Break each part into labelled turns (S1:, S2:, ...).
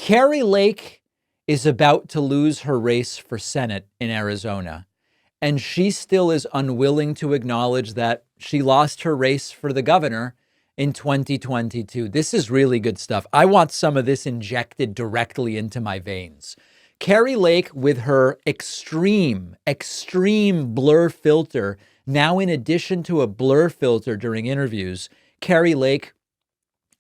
S1: Kari Lake is about to lose her race for Senate in Arizona, and she still is unwilling to acknowledge that she lost her race for the governor in 2022. This is really good stuff. I want some of this injected directly into my veins. Kari Lake, with her extreme blur filter, now in addition to a blur filter during interviews, Kari Lake,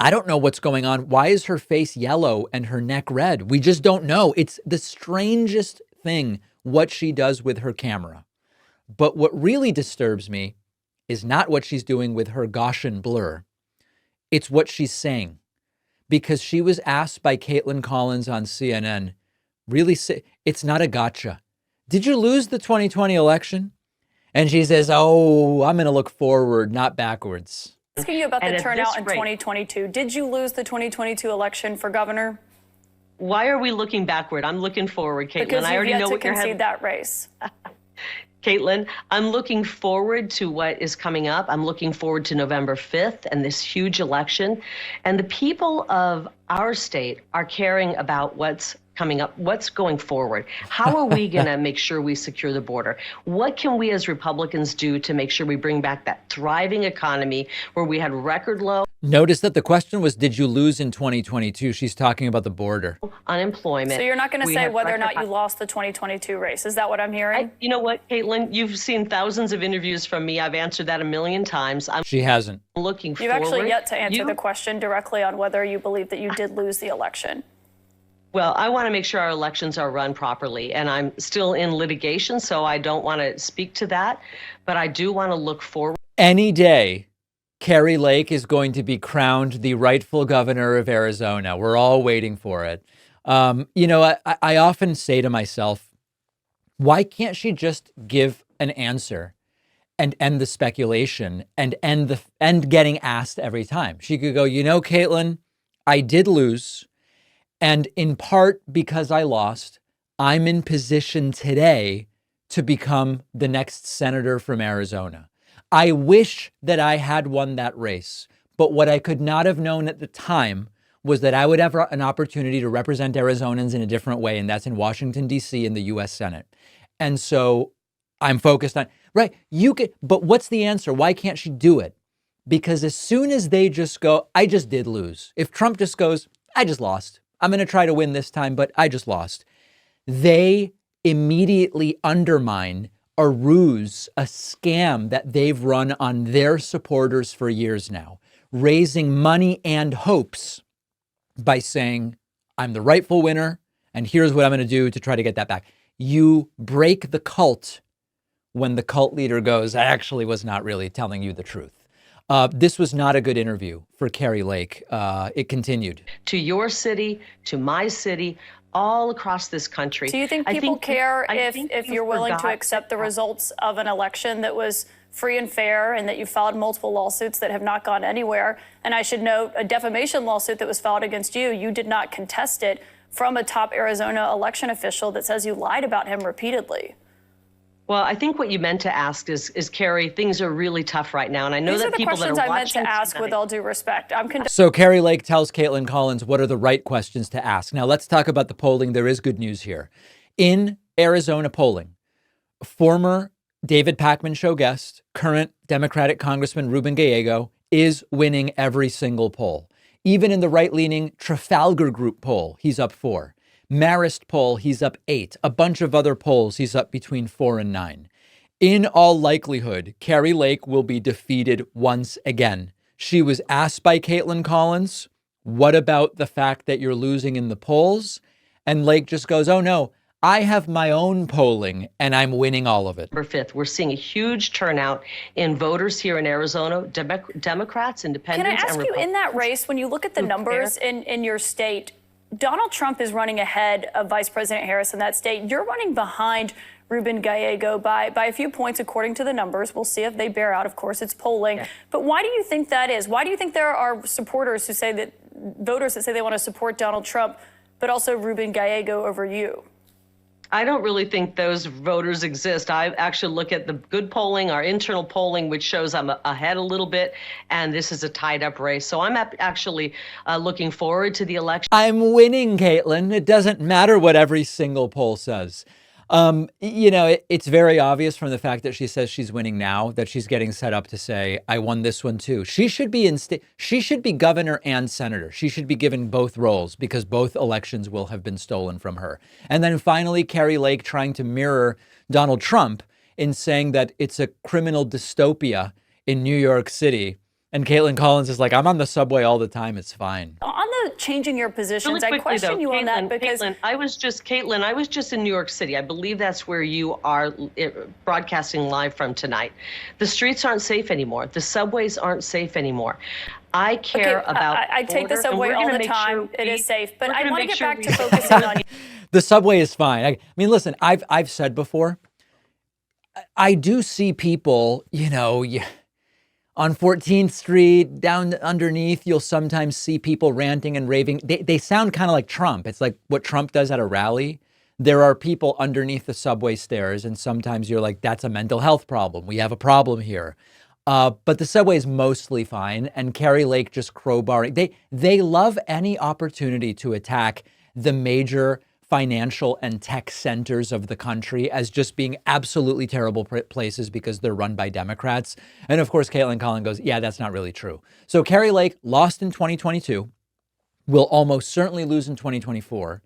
S1: I don't know what's going on. Why is her face yellow and her neck red? We just don't know. It's the strangest thing what she does with her camera. But what really disturbs me is not what she's doing with her Gaussian blur. It's what she's saying. Because she was asked by Kaitlan Collins on CNN, really say, it's not a gotcha. Did you lose the 2020 election? And she says, oh, I'm going to look forward, not backwards.
S2: Asking you about the turnout in 2022. Did you lose the 2022 election for governor?
S3: Why are we looking backward? I'm looking forward, Kaitlan.
S2: Because
S3: I already know what
S2: you've yet to concede that race.
S3: Kaitlan, I'm looking forward to what is coming up. I'm looking forward to November 5th and this huge election. And the people of our state are caring about what's coming up, what's going forward. How are we going to make sure we secure the border? What can we as Republicans do to make sure we bring back that thriving economy where we had record low
S1: Notice that the question was, did you lose in 2022? She's talking about the border.
S3: Unemployment.
S2: So you're not going to say whether or not you lost the 2022 race. Is that what I'm hearing?
S3: You know what, Kaitlan? You've seen thousands of interviews from me. I've answered that a million times.
S1: She hasn't.
S3: Looking
S2: You've
S3: forward.
S2: actually yet to answer the question directly on whether you believe that you did lose the election.
S3: Well, I want to make sure our elections are run properly, and I'm still in litigation, so I don't want to speak to that, but I do want to look forward.
S1: Any day, Kari Lake is going to be crowned the rightful governor of Arizona. We're all waiting for it. You know, I often say to myself, why can't she just give an answer and end the speculation and end getting asked every time? She could go, you know, Kaitlan, I did lose. And in part because I lost, I'm in position today to become the next senator from Arizona. I wish that I had won that race, but what I could not have known at the time was that I would have an opportunity to represent Arizonans in a different way, and that's in Washington, D.C. in the U.S. Senate. And so I'm focused on, right, you could, but what's the answer? Why can't she do it? Because as soon as they just go, I just did lose. If Trump just goes, I just lost. I'm going to try to win this time, but I just lost. They immediately undermine a ruse, a scam that they've run on their supporters for years now, raising money and hopes by saying, I'm the rightful winner, and here's what I'm going to do to try to get that back. You break the cult when the cult leader goes, I actually was not really telling you the truth. This was not a good interview for Kari Lake. It continued.
S3: To your city, to my city, all across this country.
S2: Do you think people care if you're willing to accept the results of an election that was free and fair and that you filed multiple lawsuits that have not gone anywhere? And I should note, a defamation lawsuit that was filed against you, you did not contest it from a top Arizona election official that says you lied about him repeatedly.
S3: Well, I think what you meant to ask is Kari, things are really tough right now. And I know that people that are watching...
S2: These are the questions I meant to ask with all due respect.
S1: So Kari Lake tells Kaitlan Collins what are the right questions to ask. Now, let's talk about the polling. There is good news here. In Arizona polling, former David Pakman Show guest, current Democratic Congressman Ruben Gallego is winning every single poll. Even in the right-leaning Trafalgar Group poll, he's up 4. Marist poll, he's up 8. A bunch of other polls, he's up between 4 and 9. In all likelihood, Kari Lake will be defeated once again. She was asked by Kaitlan Collins, what about the fact that you're losing in the polls? And Lake just goes, oh no, I have my own polling and I'm winning all of it.
S3: November 5th, we're seeing a huge turnout in voters here in Arizona, Democrats, Independents,
S2: Can I ask you, in that race, when you look at the numbers in your state, Donald Trump is running ahead of Vice President Harris in that state. You're running behind Ruben Gallego by a few points, according to the numbers. We'll see if they bear out. Of course, it's polling. Yeah. But why do you think that is? Why do you think there are supporters who say that, voters that say they want to support Donald Trump, but also Ruben Gallego over you?
S3: I don't really think those voters exist. I actually look at the good polling, our internal polling, which shows I'm ahead a little bit, and this is a tied up race. So I'm actually looking forward to the election.
S1: I'm winning, Kaitlan. It doesn't matter what every single poll says. It's very obvious from the fact that she says she's winning now that she's getting set up to say, I won this one too. She should be governor and senator. She should be given both roles because both elections will have been stolen from her. And then finally, Kari Lake trying to mirror Donald Trump in saying that it's a criminal dystopia in New York City. And Kaitlan Collins is like, I'm on the subway all the time. It's fine.
S2: On the changing your positions,
S3: Really quickly,
S2: I question you on that because
S3: Kaitlan, I was just in New York City. I believe that's where you are broadcasting live from tonight. The streets aren't safe anymore. The subways aren't safe anymore. I care about.
S2: I take the subway all the time. It is safe, but I want to get back to focusing on.
S1: The subway is fine. I mean, listen, I've said before, I do see people, on 14th Street, down underneath, you'll sometimes see people ranting and raving. They sound kind of like Trump. It's like what Trump does at a rally. There are people underneath the subway stairs, and sometimes you're like, that's a mental health problem. We have a problem here. But the subway is mostly fine, and Kari Lake just crowbarring. They love any opportunity to attack the major financial and tech centers of the country as just being absolutely terrible places because they're run by Democrats. And of course, Kaitlan Collins goes, yeah, that's not really true. So Kari Lake lost in 2022, will almost certainly lose in 2024,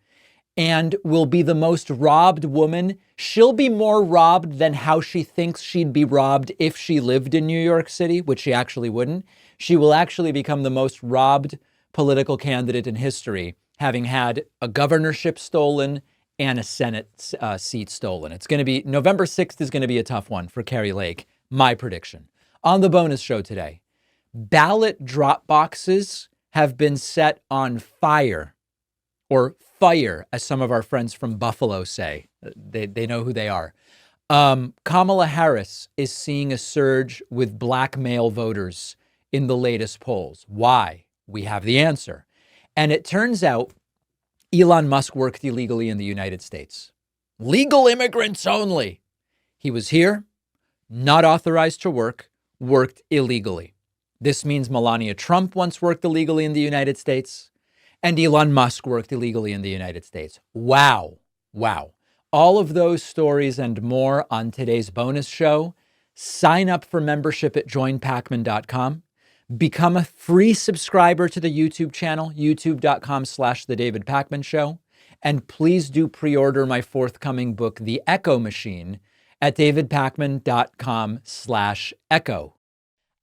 S1: and will be the most robbed woman. She'll be more robbed than how she thinks she'd be robbed if she lived in New York City, which she actually wouldn't. She will actually become the most robbed political candidate in history, having had a governorship stolen and a Senate seat stolen. It's going to be, November 6th is going to be a tough one for Kari Lake, my prediction. On the bonus show today, ballot drop boxes have been set on fire, or fire, as some of our friends from Buffalo say. They know who they are. Kamala Harris is seeing a surge with black male voters in the latest polls. Why? We have the answer. And it turns out Elon Musk worked illegally in the United States. Legal immigrants only. He was here, not authorized to work, worked illegally. This means Melania Trump once worked illegally in the United States, and Elon Musk worked illegally in the United States. Wow. Wow. All of those stories and more on today's bonus show. Sign up for membership at joinpacman.com. Become a free subscriber to the YouTube channel, youtube.com/The David Pakman Show. And please do pre-order my forthcoming book, The Echo Machine, at davidpakman.com/echo.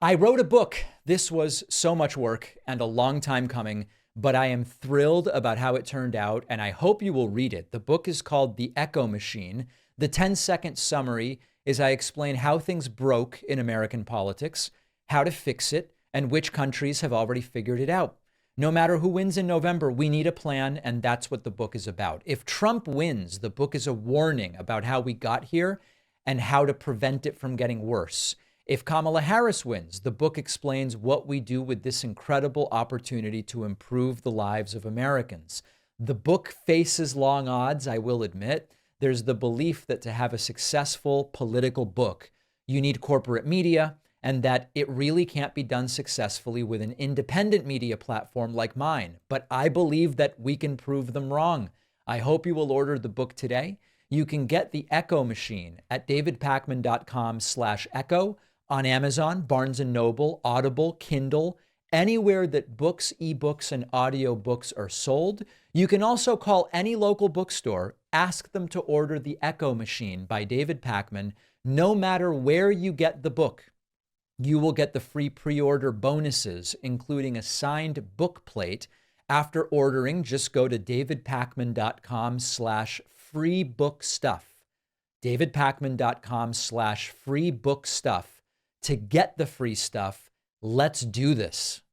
S1: I wrote a book. This was so much work and a long time coming, but I am thrilled about how it turned out, and I hope you will read it. The book is called The Echo Machine. The 10-second summary is I explain how things broke in American politics, how to fix it, and which countries have already figured it out. No matter who wins in November, we need a plan, and that's what the book is about. If Trump wins, the book is a warning about how we got here and how to prevent it from getting worse. If Kamala Harris wins, the book explains what we do with this incredible opportunity to improve the lives of Americans. The book faces long odds, I will admit. There's the belief that to have a successful political book, you need corporate media, and that it really can't be done successfully with an independent media platform like mine. But I believe that we can prove them wrong. I hope you will order the book today. You can get The Echo Machine at davidpakman.com/echo on Amazon, Barnes & Noble, Audible, Kindle, anywhere that books, ebooks, and audiobooks are sold. You can also call any local bookstore, ask them to order The Echo Machine by David Pakman. No matter where you get the book, you will get the free pre-order bonuses, including a signed book plate. After ordering, just go to davidpakman.com/freebookstuff. davidpakman.com/freebookstuff to get the free stuff. Let's do this.